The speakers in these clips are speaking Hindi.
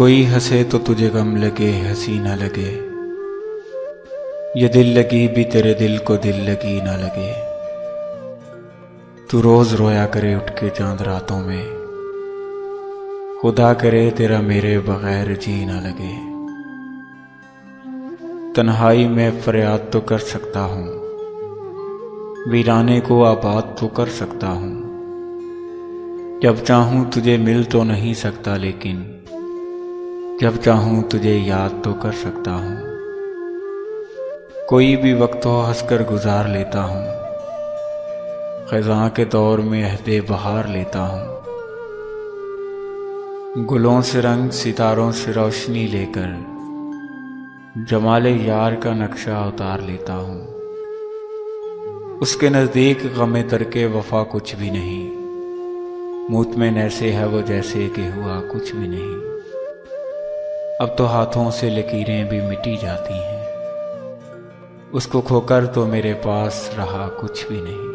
कोई हंसे तो तुझे गम लगे, हंसी ना लगे। ये दिल लगी भी तेरे दिल को दिल लगी ना लगे। तू रोज रोया करे उठ के चांद रातों में, खुदा करे तेरा मेरे बगैर जी ना लगे। तन्हाई में फरियाद तो कर सकता हूँ, वीराने को आबाद तो कर सकता हूँ। जब चाहूँ तुझे मिल तो नहीं सकता, लेकिन जब चाहूँ तुझे याद तो कर सकता हूँ। कोई भी वक्त हो हंसकर गुजार लेता हूँ, ख़ज़ां के दौर में अहदे बहार लेता हूँ। गुलों से रंग सितारों से रोशनी लेकर जमाले यार का नक्शा उतार लेता हूँ। उसके नज़दीक गमे तरके वफा कुछ भी नहीं, मुतमिन ऐसे है वो जैसे कि हुआ कुछ भी नहीं। अब तो हाथों से लकीरें भी मिटी जाती हैं, उसको खोकर तो मेरे पास रहा कुछ भी नहीं।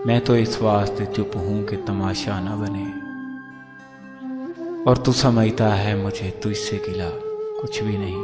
मैं तो इस वास्ते चुप हूं कि तमाशा न बने, और तू समझता है मुझे तुझसे गिला कुछ भी नहीं।